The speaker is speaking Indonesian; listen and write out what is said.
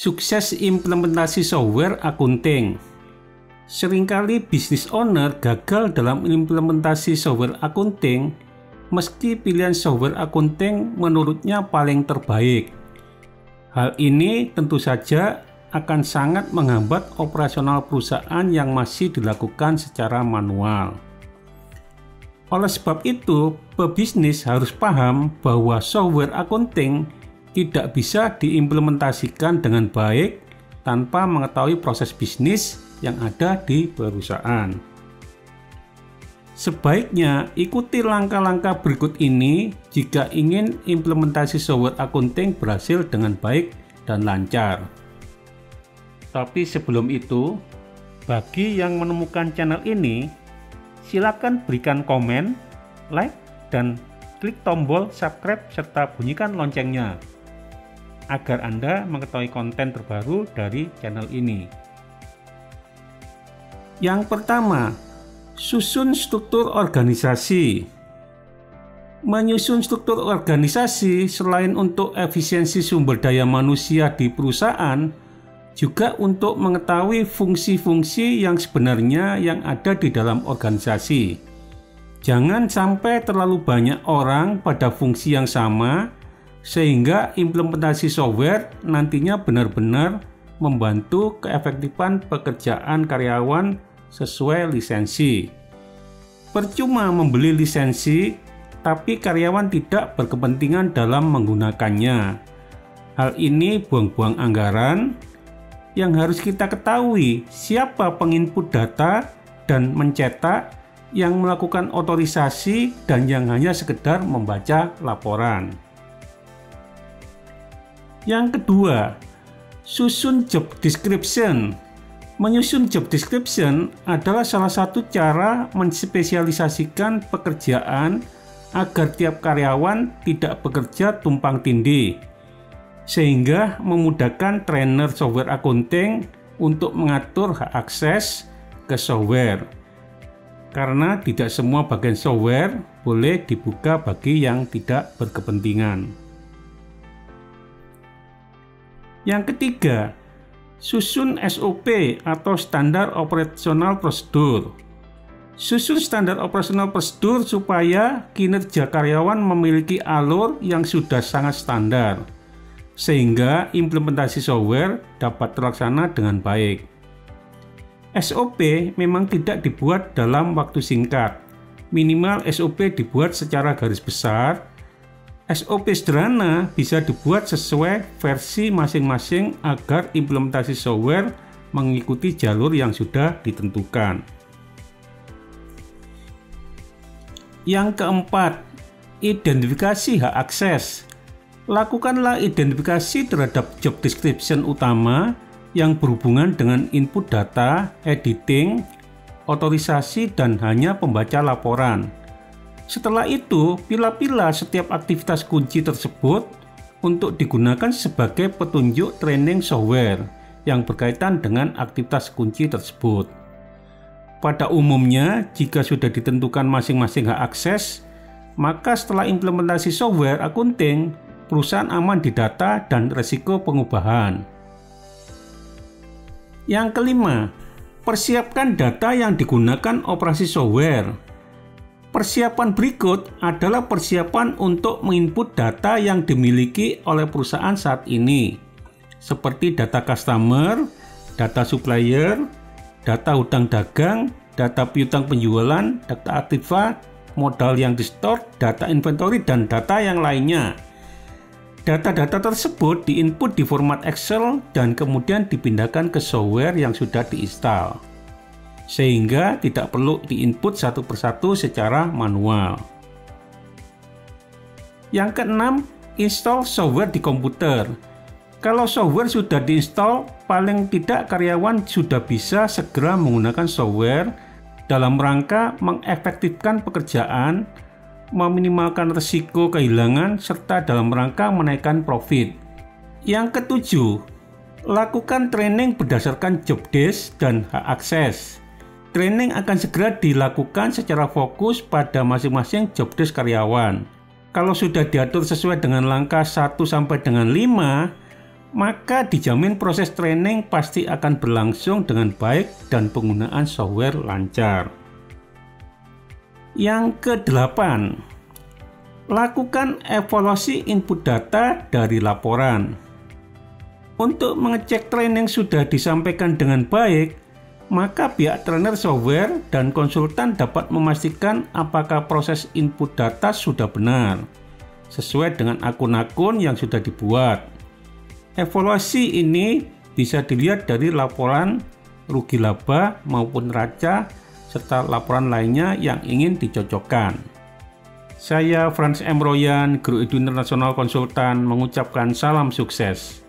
Sukses implementasi software akunting. Seringkali business owner gagal dalam implementasi software akunting meski pilihan software akunting menurutnya paling terbaik. Hal ini tentu saja akan sangat menghambat operasional perusahaan yang masih dilakukan secara manual. Oleh sebab itu, pebisnis harus paham bahwa software akunting tidak bisa diimplementasikan dengan baik tanpa mengetahui proses bisnis yang ada di perusahaan. Sebaiknya ikuti langkah-langkah berikut ini jika ingin implementasi software akunting berhasil dengan baik dan lancar. Tapi sebelum itu, bagi yang menemukan channel ini, silakan berikan komen, like, dan klik tombol subscribe serta bunyikan loncengnya agar Anda mengetahui konten terbaru dari channel ini. Yang pertama, susun struktur organisasi. Menyusun struktur organisasi selain untuk efisiensi sumber daya manusia di perusahaan, juga untuk mengetahui fungsi-fungsi yang sebenarnya yang ada di dalam organisasi. Jangan sampai terlalu banyak orang pada fungsi yang sama, sehingga implementasi software nantinya benar-benar membantu keefektifan pekerjaan karyawan sesuai lisensi. Percuma membeli lisensi, tapi karyawan tidak berkepentingan dalam menggunakannya. Hal ini buang-buang anggaran. Yang harus kita ketahui siapa penginput data dan mencetak, yang melakukan otorisasi, dan yang hanya sekedar membaca laporan. Yang kedua, susun job description. Menyusun job description adalah salah satu cara menspesialisasikan pekerjaan agar tiap karyawan tidak bekerja tumpang tindih, sehingga memudahkan trainer software akunting untuk mengatur hak akses ke software. Karena tidak semua bagian software boleh dibuka bagi yang tidak berkepentingan. Yang ketiga, susun SOP atau standar operasional prosedur. Susun standar operasional prosedur supaya kinerja karyawan memiliki alur yang sudah sangat standar, sehingga implementasi software dapat terlaksana dengan baik. SOP memang tidak dibuat dalam waktu singkat. Minimal SOP dibuat secara garis besar. SOP sederhana bisa dibuat sesuai versi masing-masing agar implementasi software mengikuti jalur yang sudah ditentukan. Yang keempat, identifikasi hak akses. Lakukanlah identifikasi terhadap job description utama yang berhubungan dengan input data, editing, otorisasi, dan hanya pembaca laporan. Setelah itu, pilah-pilah setiap aktivitas kunci tersebut untuk digunakan sebagai petunjuk training software yang berkaitan dengan aktivitas kunci tersebut. Pada umumnya, jika sudah ditentukan masing-masing hak akses, maka setelah implementasi software akunting, perusahaan aman di data dan risiko pengubahan. Yang kelima, persiapkan data yang digunakan operasi software. Persiapan berikut adalah persiapan untuk menginput data yang dimiliki oleh perusahaan saat ini, seperti data customer, data supplier, data hutang dagang, data piutang penjualan, data aktiva, modal yang di-store, data inventory, dan data yang lainnya. Data-data tersebut diinput di format Excel dan kemudian dipindahkan ke software yang sudah diinstal, sehingga tidak perlu diinput satu persatu secara manual. Yang keenam, install software di komputer. Kalau software sudah diinstal, paling tidak karyawan sudah bisa segera menggunakan software dalam rangka mengefektifkan pekerjaan, meminimalkan risiko kehilangan, serta dalam rangka menaikkan profit. Yang ketujuh, lakukan training berdasarkan job desk dan hak akses. Training akan segera dilakukan secara fokus pada masing-masing job desk karyawan. Kalau sudah diatur sesuai dengan langkah 1 sampai dengan 5, maka dijamin proses training pasti akan berlangsung dengan baik dan penggunaan software lancar. Yang kedelapan, lakukan evaluasi input data dari laporan. Untuk mengecek training sudah disampaikan dengan baik, maka pihak trainer software dan konsultan dapat memastikan apakah proses input data sudah benar, sesuai dengan akun-akun yang sudah dibuat. Evaluasi ini bisa dilihat dari laporan rugi laba maupun neraca, serta laporan lainnya yang ingin dicocokkan. Saya Frans M. Royan, Guru Edu Internasional Konsultan, mengucapkan salam sukses.